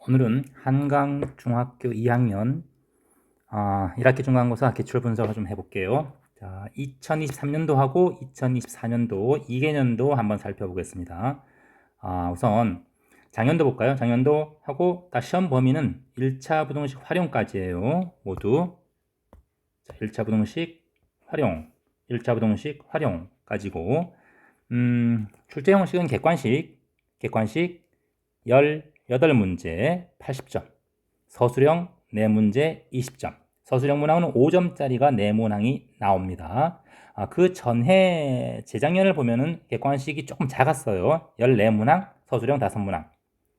오늘은 한강중학교 2학년 1학기 중간고사 기출 분석을 좀 해볼게요. 자, 2023년도하고 2024년도 2개년도 한번 살펴보겠습니다. 우선 작년도 볼까요? 작년도 하고 다 시험 범위는 1차 부동식 활용까지예요. 모두. 자, 1차 부동식 활용, 1차 부동식 활용까지고 출제 형식은 객관식 18문제 80점, 서술형 4문제 20점, 서술형 문항은 5점짜리가 4문항이 나옵니다. 그 전해 재작년을 보면은 객관식이 조금 작았어요. 14문항, 서술형 5문항.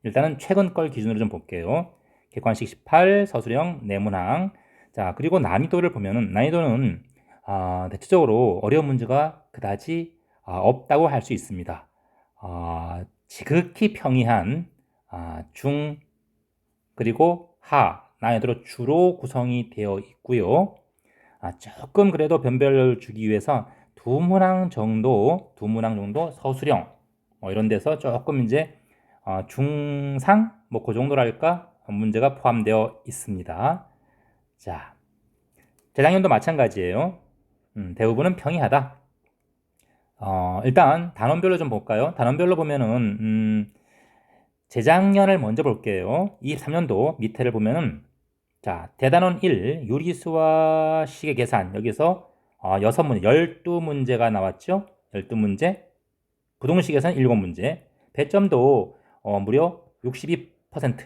일단은 최근 걸 기준으로 좀 볼게요. 객관식 18, 서술형 4문항. 자, 그리고 난이도를 보면은 난이도는 대체적으로 어려운 문제가 그다지 없다고 할 수 있습니다. 지극히 평이한 중 그리고 하 난이도로 주로 구성이 되어 있고요. 조금 그래도 변별을 주기 위해서 두 문항 정도 서술형 이런 데서 조금 이제 중상 그 정도랄까 문제가 포함되어 있습니다. 자, 재작년도 마찬가지예요. 대부분은 평이하다. 일단 단원별로 좀 볼까요? 단원별로 보면은 재작년을 먼저 볼게요. 23년도 밑에를 보면은 자, 대단원 1 유리수와 식의 계산 여기서 6문제, 12문제가 나왔죠? 12문제. 부동식에서는 7문제. 배점도 무려 62%,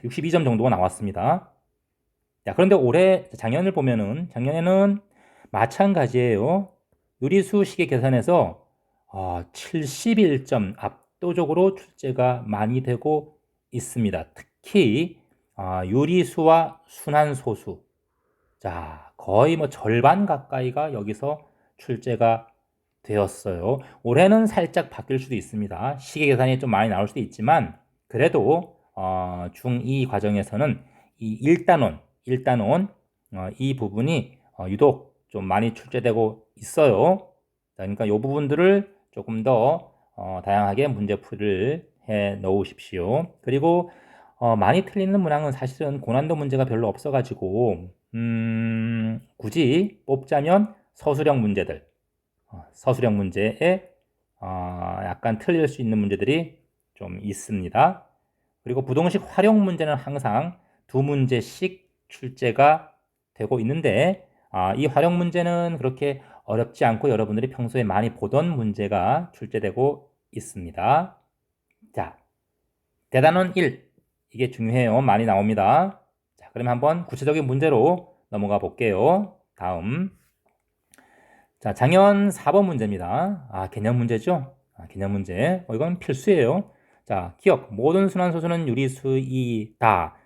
62점 정도가 나왔습니다. 자, 그런데 올해 작년을 보면은 작년에는 마찬가지예요. 유리수 식의 계산에서 71점 압도적으로 출제가 많이 되고 있습니다. 특히 유리수와 순환소수, 자, 거의 절반 가까이가 여기서 출제가 되었어요. 올해는 살짝 바뀔 수도 있습니다. 시계 계산이 좀 많이 나올 수도 있지만 그래도 중2 과정에서는 이 1단원 이 부분이 유독 좀 많이 출제되고 있어요. 자, 그러니까 이 부분들을 조금 더 다양하게 문제풀이를 해 놓으십시오. 그리고 많이 틀리는 문항은 사실은 고난도 문제가 별로 없어가지고 굳이 뽑자면 서술형 문제들, 서술형 문제에 약간 틀릴 수 있는 문제들이 좀 있습니다. 그리고 부동식 활용 문제는 항상 2문제씩 출제가 되고 있는데 이 활용 문제는 그렇게 어렵지 않고 여러분들이 평소에 많이 보던 문제가 출제되고 있습니다. 자, 대단원 1 이게 중요해요. 많이 나옵니다. 자, 그러면 한번 구체적인 문제로 넘어가 볼게요. 다음. 자, 작년 4번 문제입니다. 개념 문제죠? 개념 문제. 이건 필수예요. 자, 기억. 모든 순환소수는 유리수이다.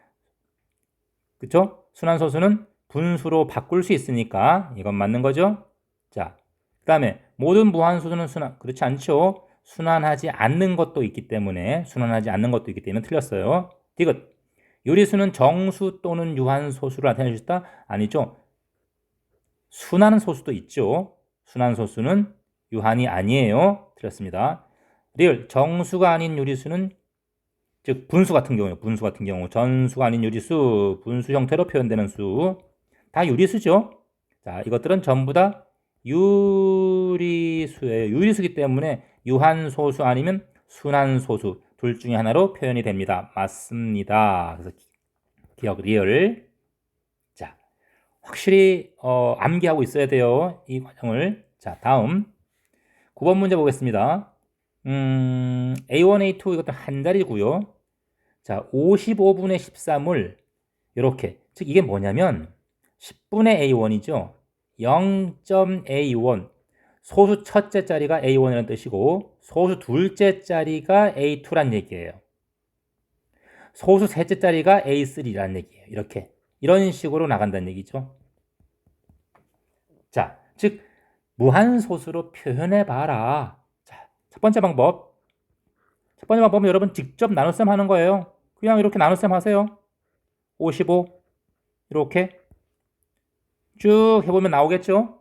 그쵸? 순환소수는 분수로 바꿀 수 있으니까 이건 맞는 거죠? 자, 그 다음에 모든 무한소수는 그렇지 않죠? 순환하지 않는 것도 있기 때문에 틀렸어요. 디귿. 유리수는 정수 또는 유한소수를 나타낼 수 있다? 아니죠. 순환소수도 있죠. 순환소수는 유한이 아니에요. 틀렸습니다. 리을. 정수가 아닌 유리수는 즉 분수 같은 경우 전수가 아닌 유리수, 분수 형태로 표현되는 수 다 유리수죠. 자, 이것들은 전부 다 유리수예요. 유리수기 때문에 유한소수 아니면 순환소수 둘 중에 하나로 표현이 됩니다. 맞습니다. 그래서 기억 리얼. 자, 확실히 암기하고 있어야 돼요. 이 과정을. 자, 다음 9번 문제 보겠습니다. A1, A2 이것도 한 자리고요. 자, 55분의 13을 이렇게, 즉 이게 뭐냐면 10분의 A1이죠. 0.A1 소수 첫째 자리가 A1이라는 뜻이고 소수 둘째 자리가 A2란 얘기예요. 소수 셋째 자리가 A3란 얘기예요. 이런 식으로 나간다는 얘기죠. 자, 즉 무한소수로 표현해봐라. 자, 첫 번째 방법은 여러분 직접 나눗셈 하는 거예요. 그냥 이렇게 나눗셈 하세요. 55 이렇게 쭉 해보면 나오겠죠.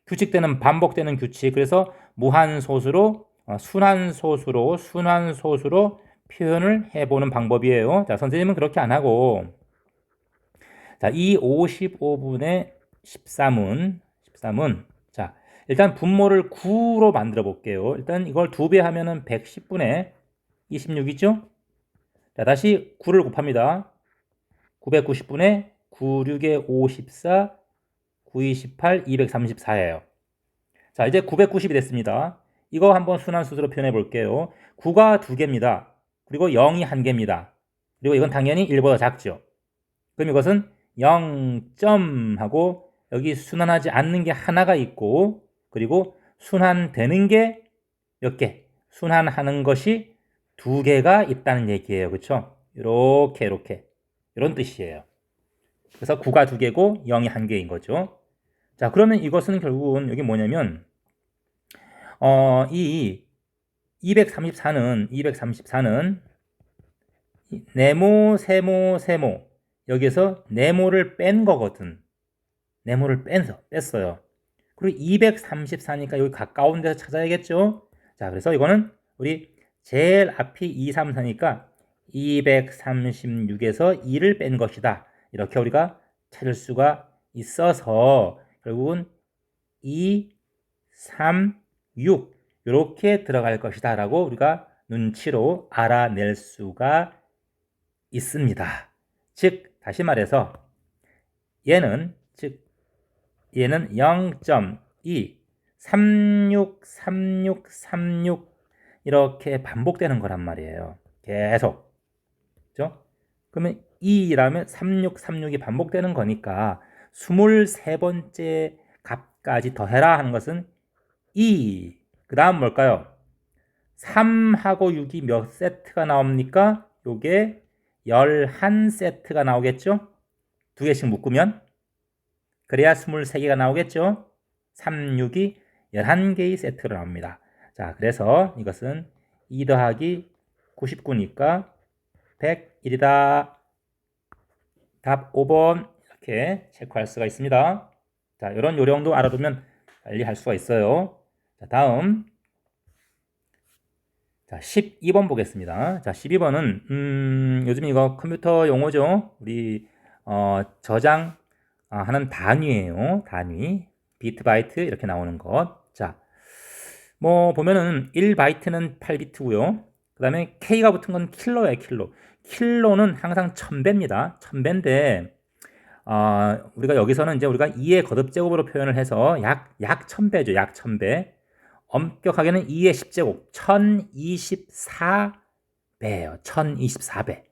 규칙되는 반복되는 규칙. 그래서 무한소수로 순환소수로 표현을 해보는 방법이에요. 자, 선생님은 그렇게 안 하고, 자, 이 55분의 13은, 자, 일단 분모를 9로 만들어 볼게요. 일단 이걸 2배 하면은 110분의 26이죠? 자, 다시 9를 곱합니다. 990분의 96에 54, 928, 234예요. 자, 이제 990이 됐습니다. 이거 한번 순환수로 표현해 볼게요. 9가 2개입니다. 그리고 0이 1개입니다. 그리고 이건 당연히 1보다 작죠. 그럼 이것은 0점 하고 여기 순환하지 않는 게 하나가 있고, 그리고 순환되는 게 몇 개? 순환하는 것이 2개가 있다는 얘기예요. 그렇죠? 이렇게 이런 뜻이에요. 그래서 9가 2개고 0이 1개인 거죠. 자, 그러면 이것은 결국은 여기 뭐냐면 이 234는 네모, 세모 여기서 네모를 뺀 거거든. 네모를 뺐어요. 그리고 234니까 여기 가까운 데서 찾아야겠죠. 자, 그래서 이거는 우리 제일 앞이 234니까 236에서 2를 뺀 것이다. 이렇게 우리가 찾을 수가 있어서 결국은 2, 3, 6 이렇게 들어갈 것이다 라고 우리가 눈치로 알아낼 수가 있습니다. 즉 다시 말해서 얘는 0.2 36 이렇게 반복되는 거란 말이에요. 계속. 그죠? 그러면 2라면 36이 반복되는 거니까 23번째 값까지 더해라 하는 것은 2. 그 다음 뭘까요? 3하고 6이 몇 세트가 나옵니까? 요게 11세트가 나오겠죠? 2개씩 묶으면 그래야 23개가 나오겠죠? 3, 6이 11개의 세트로 나옵니다. 자, 그래서 이것은 2 더하기 99니까 101이다. 답 5번 이렇게 체크할 수가 있습니다. 자, 이런 요령도 알아두면 빨리 할 수가 있어요. 자, 다음 자, 12번 보겠습니다. 자, 12번은 요즘 이거 컴퓨터 용어죠. 우리 저장 하는 단위예요. 단위. 비트 바이트 이렇게 나오는 것. 자, 뭐 보면은 1바이트는 8비트고요. 그다음에 K가 붙은 건 킬로예요, 킬로. 킬로는 항상 1000배입니다. 1000배인데 우리가 여기서는 이제 우리가 2의 거듭제곱으로 표현을 해서 약 1000배죠. 약 1000배. 엄격하게는 2의 10제곱 1024배예요. 1024배.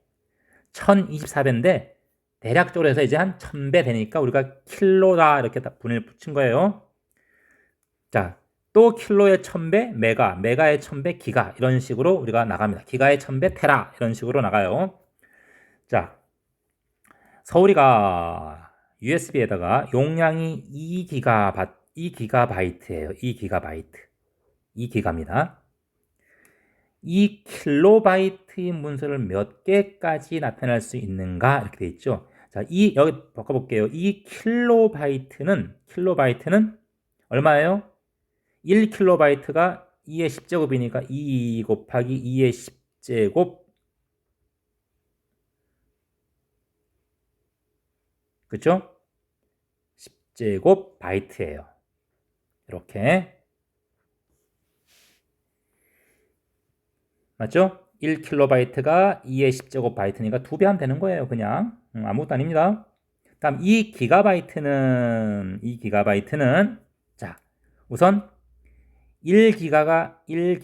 1024배인데 대략적으로 해서 이제 한 1000배 되니까 우리가 킬로다 이렇게 분을 붙인 거예요. 자, 또 킬로의 1000배 메가의 1000배 기가 이런 식으로 우리가 나갑니다. 기가의 1000배 테라 이런 식으로 나가요. 자, 서울이가 USB에다가 용량이 2기가바이트예요. 2기가입니다. 2킬로바이트의 문서를 몇 개까지 나타낼 수 있는가 이렇게 돼 있죠. 자, 여기 바꿔볼게요. 2킬로바이트는 얼마예요? 1킬로바이트가 2의 10제곱이니까 2 곱하기 2의 10제곱 그쵸? 10제곱 바이트예요. 이렇게 맞죠? 1킬로바이트가 2의 10제곱 바이트니까 2배 하면 되는 거예요. 그냥 아무것도 아닙니다. 다음 2기가바이트는 자, 우선 1기가가 2의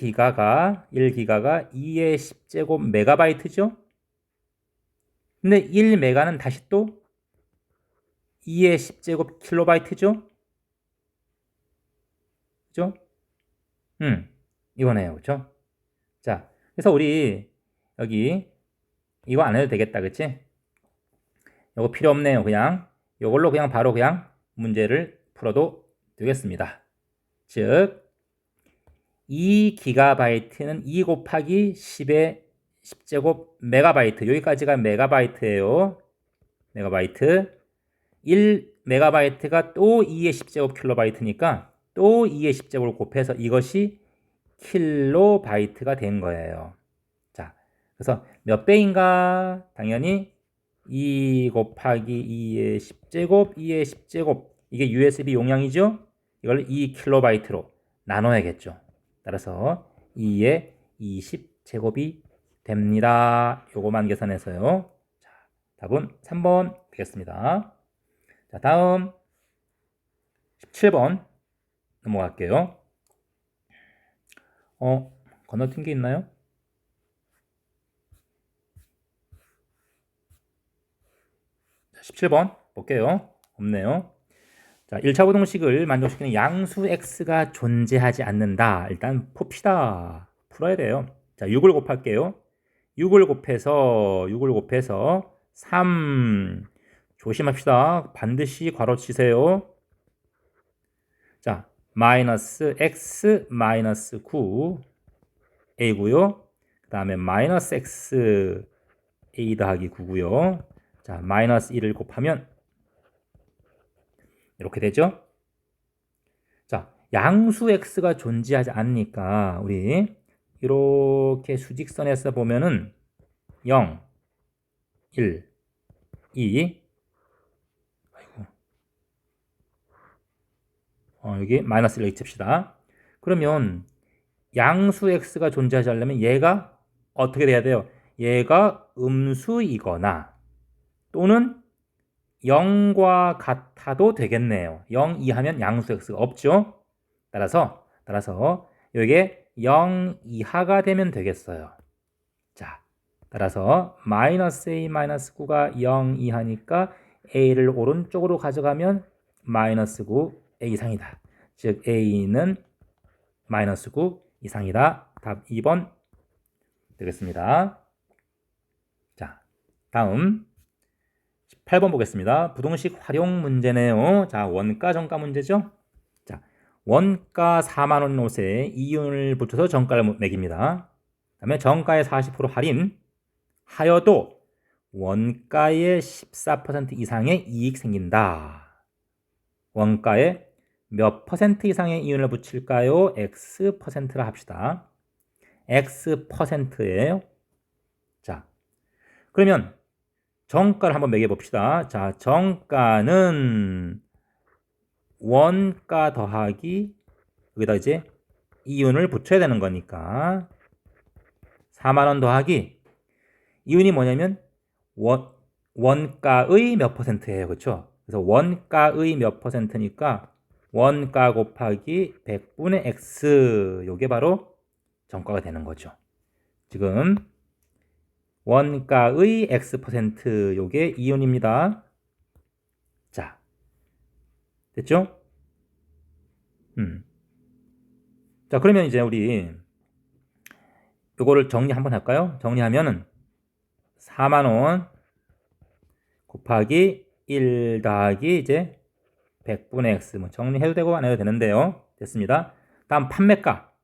10제곱 메가바이트죠? 근데 1메가는 다시 또 2의 10제곱 킬로바이트죠? 그죠? 이거네요. 그죠? 자, 그래서 우리 여기 이거 안 해도 되겠다. 그치? 이거 필요 없네요. 그냥 이걸로 그냥 바로 그냥 문제를 풀어도 되겠습니다. 즉 2기가바이트는 2 곱하기 10의 10제곱 메가바이트 여기까지가 메가바이트예요. 메가바이트 1메가바이트가 또 2의 10제곱 킬로바이트니까 또 2의 10제곱을 곱해서 이것이 킬로바이트가 된 거예요. 자, 그래서 몇 배인가? 당연히 2 곱하기 2의 10제곱, 2의 10제곱. 이게 USB 용량이죠? 이걸 2kB로 나눠야겠죠. 따라서 2의 20제곱이 됩니다. 요거만 계산해서요. 자, 답은 3번 되겠습니다. 자, 다음 17번 넘어갈게요. 건너뛴 게 있나요? 17번 볼게요. 없네요. 자, 1차 부등식을 만족시키는 양수 x가 존재하지 않는다. 일단 풉시다. 풀어야 돼요. 자, 6을 곱할게요. 6을 곱해서 3. 조심합시다. 반드시 괄호 치세요. 자, 마이너스 x 마이너스 9 a고요. 그 다음에 마이너스 x a 더하기 9고요. 자, 마이너스 1을 곱하면 이렇게 되죠. 자, 양수 x가 존재하지 않으니까 우리 이렇게 수직선에서 보면은 0, 1, 2, 아이고, 여기 마이너스 1을 칩시다. 그러면 양수 x가 존재하지 않으려면 얘가 어떻게 돼야 돼요? 얘가 음수이거나 또는 0과 같아도 되겠네요. 0 이하면 양수 x가 없죠. 따라서 이게 0 이하가 되면 되겠어요. 자, 따라서 마이너스 a 마이너스 9가 0 이하니까 a를 오른쪽으로 가져가면 마이너스 9 a 이상이다. 즉 a는 마이너스 9 이상이다. 답 2번 되겠습니다. 자, 다음 18번 보겠습니다. 부동식 활용 문제네요. 자, 원가 정가 문제죠. 자, 원가 4만 원 옷에 이윤을 붙여서 정가를 매깁니다. 그다음에 정가의 40% 할인 하여도 원가의 14% 이상의 이익 생긴다. 원가에 몇 퍼센트 이상의 이윤을 붙일까요? X%라 합시다. X%예요. 자, 그러면 정가를 한번 매겨봅시다. 자, 정가는 원가 더하기 여기다 이제 이윤을 붙여야 되는 거니까 4만 원 더하기 이윤이 뭐냐면 원가의 몇 퍼센트예요. 그렇죠? 그래서 원가의 몇 퍼센트니까 원가 곱하기 100분의 x 요게 바로 정가가 되는 거죠. 지금 원가의 x% 요게 이윤입니다. 자, 됐죠? 자, 그러면 이제 우리 요거를 정리 한번 할까요? 정리하면은 4만 원 곱하기 1 더하기 이제 100분의 x 뭐 정리해도 되고 안 해도 되는데요. 됐습니다. 다음 판매가.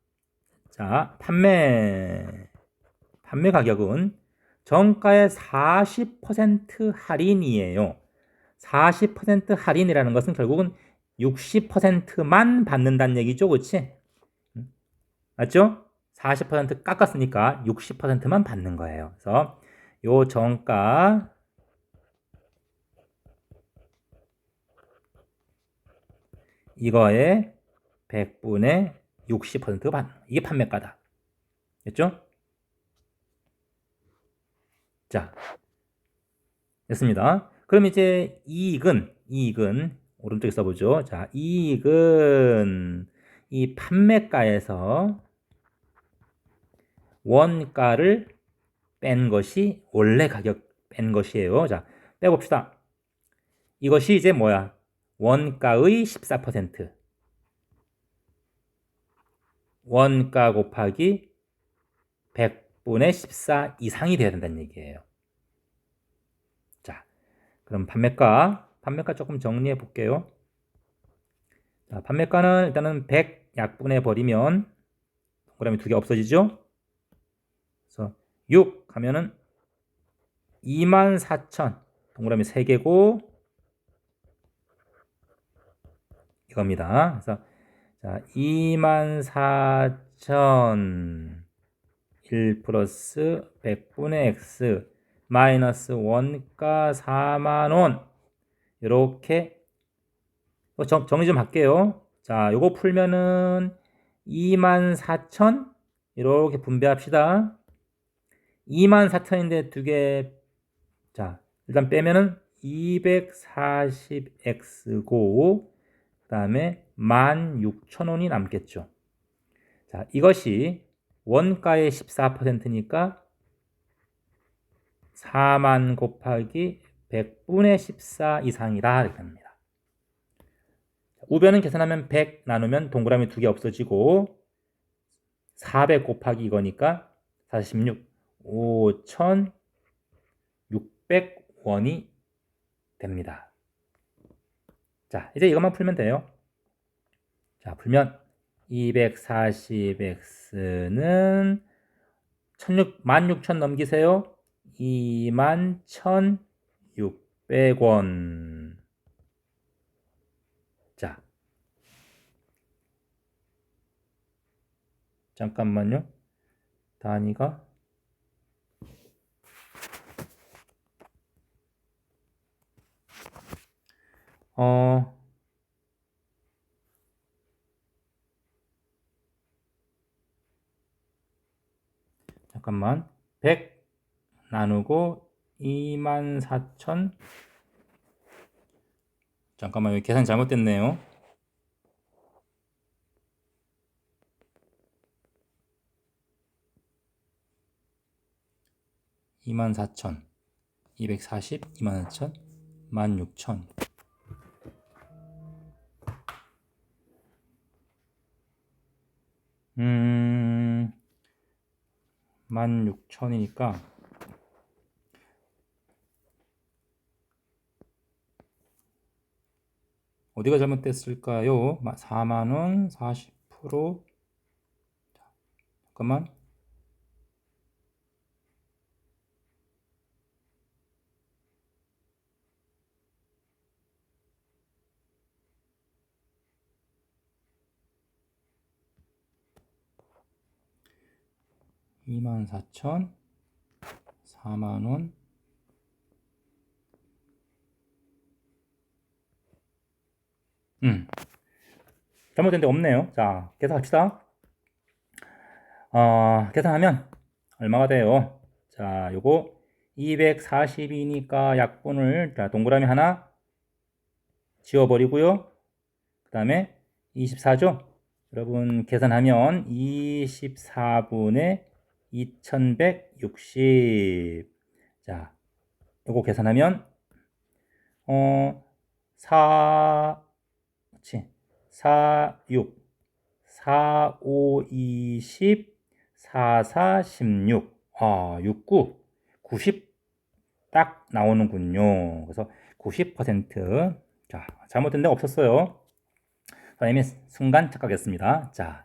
자, 판매 가격은 정가의 40% 할인이에요. 40% 할인이라는 것은 결국은 60%만 받는다는 얘기죠. 그렇지? 맞죠? 40% 깎았으니까 60%만 받는 거예요. 그래서 요 정가 이거에 100분의 60% 받는 이게 판매가다. 됐죠? 자, 됐습니다. 그럼 이제 이익은 오른쪽에 써보죠. 자, 이익은 이 판매가에서 원가를 뺀 것이 원래 가격 뺀 것이에요. 자, 빼봅시다. 이것이 이제 뭐야? 원가의 14%. 원가 곱하기 100분의 14 이상이 돼야 된다는 얘기예요. 자, 그럼 판매가 조금 정리해 볼게요. 자, 판매가는 일단은 100 약분해 버리면 동그라미 2개 없어지죠? 그래서 6 하면은 24,000 동그라미 3개고 이겁니다. 그래서 자, 24,000 1 플러스 100분의 x 마이너스 원가 4만원. 이렇게 정리 좀 할게요. 자, 요거 풀면은 24,000 이렇게 분배합시다. 24,000인데 두 개, 자, 일단 빼면은 240x고, 그 다음에 16,000원이 남겠죠. 자, 이것이 원가의 14%니까 4만 곱하기 100분의 14 이상이다. 이렇게 합니다. 우변은 계산하면 100 나누면 동그라미 두 개 없어지고 400 곱하기 이거니까 46, 5,600원이 됩니다. 자, 이제 이것만 풀면 돼요. 자, 풀면 240x는 16,000 넘기세요. 21,600원. 자, 잠깐만요. 단위가 잠깐만. 100 나누고 24,000. 잠깐만, 여기 계산 잘못됐네요. 24,000, 240, 24,000, 16,000. 16,000이니까 어디가 잘못됐을까요? 4만원 40%. 잠깐만. (24,000) 4만원 잘못된 데 없네요. 자, 계산합시다. 계산하면 얼마가 돼요? 자, 요거 240이니까 약분을, 자, 동그라미 하나 지워버리고요. 그 다음에 24죠? 여러분 계산하면 24분의 2160. 자, 요거 계산하면 4, 그치? 4, 6, 4, 5, 20, 4, 4, 16. 69, 90 딱 나오는군요. 그래서 90%. 자, 잘못된 데가 없었어요. 선생님이 순간 착각했습니다. 자,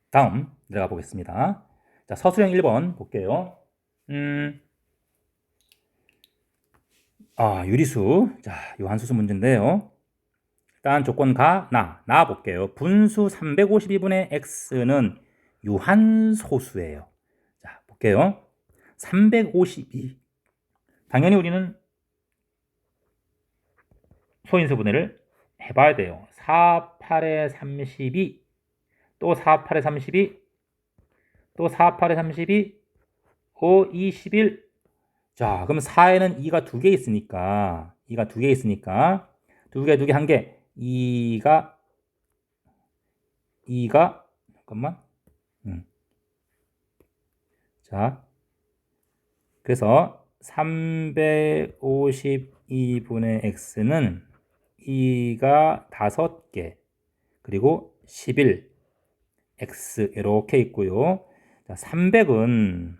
다음 들어가 보겠습니다. 자, 서술형 1번 볼게요. 유리수. 자, 요 한수수 문제인데요. 일단 조건 나 볼게요. 분수 352분의 x는 유한소수예요. 자, 볼게요. 352. 당연히 우리는 소인수분해를 해봐야 돼요. 4, 8에 32, 또 4, 8에 32, 또 4, 8에 32, 5, 21. 자, 그럼 4에는 2가 두 개 있으니까, 2가 두 개 있으니까, 두 개, 한 개, 2가, 잠깐만. 자, 그래서 352분의 x는 2가 5개, 그리고 11, x 이렇게 있고요. 자, 300은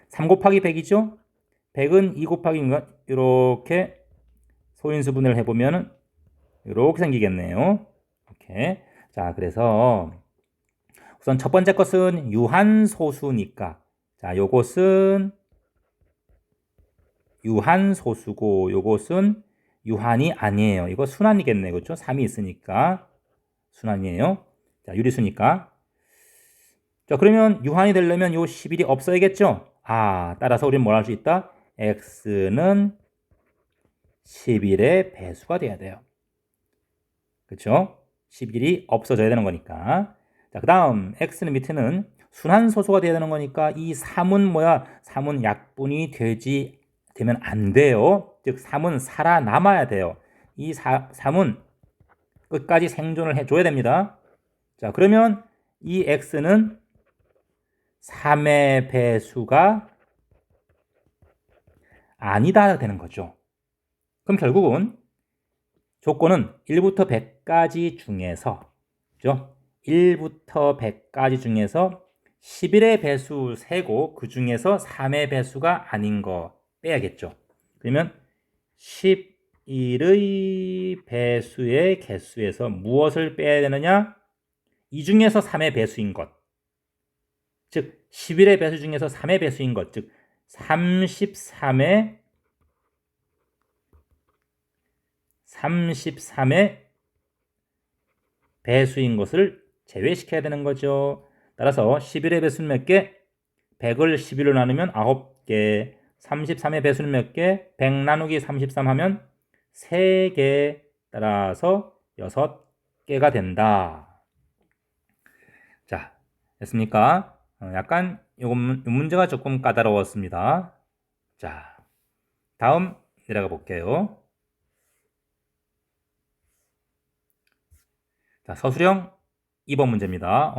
3 곱하기 100이죠? 100은 2 곱하기 이렇게 소인수분해를 해보면 이렇게 생기겠네요. 이렇게. 자, 그래서 우선 첫 번째 것은 유한소수니까, 자, 요것은 유한소수고 요것은 유한이 아니에요. 이거 순환이겠네요. 그렇죠? 3이 있으니까 순환이에요. 자, 유리수니까. 자, 그러면 유한이 되려면 요 11이 없어야겠죠? 따라서 우리는 뭘 할 수 있다? x는 11의 배수가 돼야 돼요. 그렇죠? 11이 없어져야 되는 거니까. 자, 그 다음 x는 밑에는 순환소수가 돼야 되는 거니까 이 3은 뭐야? 3은 약분이 되면 안 돼요. 즉 3은 살아남아야 돼요. 이 3은 끝까지 생존을 해줘야 됩니다. 자, 그러면 이 x는 3의 배수가 아니다 되는 거죠. 그럼 결국은 조건은 1부터 100까지 중에서, 그죠? 1부터 100까지 중에서 11의 배수 세고 그 중에서 3의 배수가 아닌 거 빼야겠죠. 그러면 11의 배수의 개수에서 무엇을 빼야 되느냐? 이 중에서 3의 배수인 것. 즉 11의 배수 중에서 3의 배수인 것. 즉 33의 배수인 것을 제외시켜야 되는 거죠. 따라서 11의 배수는 몇 개? 100을 11로 나누면 9개. 33의 배수는 몇 개? 100 나누기 33 하면 3개. 따라서 6개가 된다. 자, 됐습니까? 약간 이 문제가 조금 까다로웠습니다. 자, 다음 내려가 볼게요. 자, 서술형 2번 문제입니다.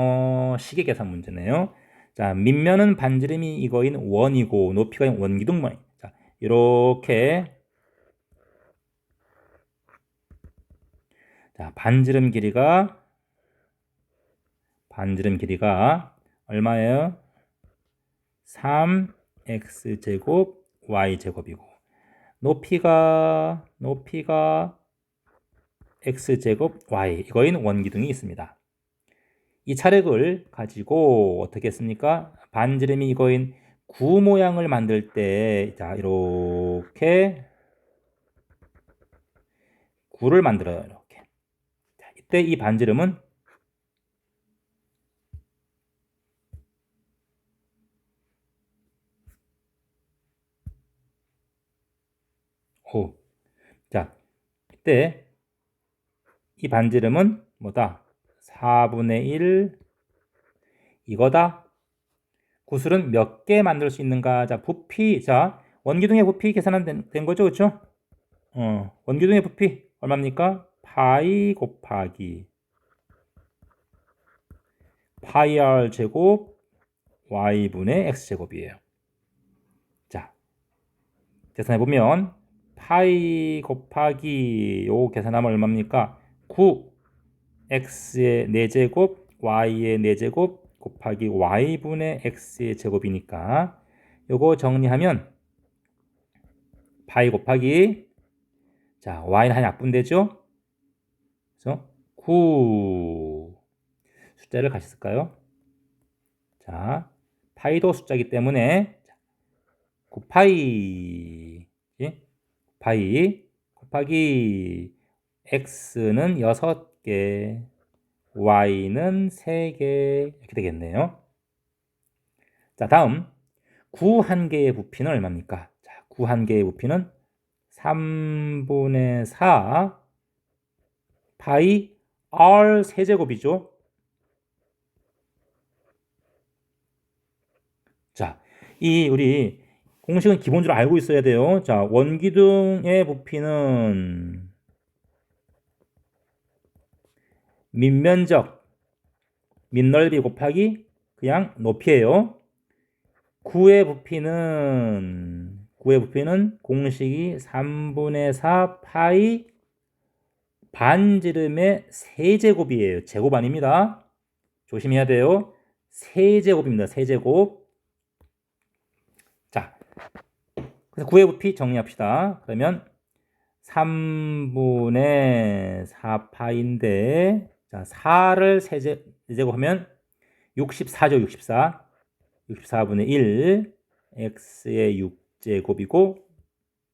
시계 계산 문제네요. 자, 밑면은 반지름이 이거인 원이고 높이가 원기둥 모양. 자, 이렇게 자, 반지름 길이가 얼마예요? 3x제곱 y제곱이고 높이가 x제곱 y 이거인 원기둥이 있습니다. 이 차력을 가지고 어떻게 했습니까? 반지름이 이거인 구 모양을 만들 때, 자, 이렇게 구를 만들어요. 이렇게. 자, 이때 이 반지름은 자, 이때 이 반지름은 뭐다? 4분의 1 이거다. 구슬은 몇 개 만들 수 있는가? 자, 부피. 자, 원기둥의 부피 계산은 된 거죠, 그렇죠? 원기둥의 부피 얼마입니까? 파이 곱하기 파이 r 제곱 y분의 x제곱이에요. 자, 계산해 보면 파이 곱하기 요 계산하면 얼마입니까? 9 x의 4제곱 y의 4제곱 곱하기 y분의 x의 제곱이니까 요거 정리하면 파이 곱하기 자 y는 한 약분되죠? 그래서 9 숫자를 같이 쓸까요? 자 파이도 숫자이기 때문에 9파이 파이 곱하기 x는 6개 y는 3개 이렇게 되겠네요. 자, 다음 9 한 개의 부피는 얼마입니까? 자, 9 한 개의 부피는 3분의 4 파이 r 세제곱이죠. 자, 이 우리 공식은 기본적으로 알고 있어야 돼요. 자, 원기둥의 부피는 밑면적 밑넓이 곱하기 그냥 높이에요. 구의 부피는 공식이 3분의 4 파이 반지름의 세제곱이에요. 제곱 아닙니다. 조심해야 돼요. 세제곱입니다. 세제곱. 자, 그래서 구의 부피 정리합시다. 그러면 3분의 4파인데 자, 4를 세제곱하면 64죠. 64. 64분의 1 x의 6제곱이고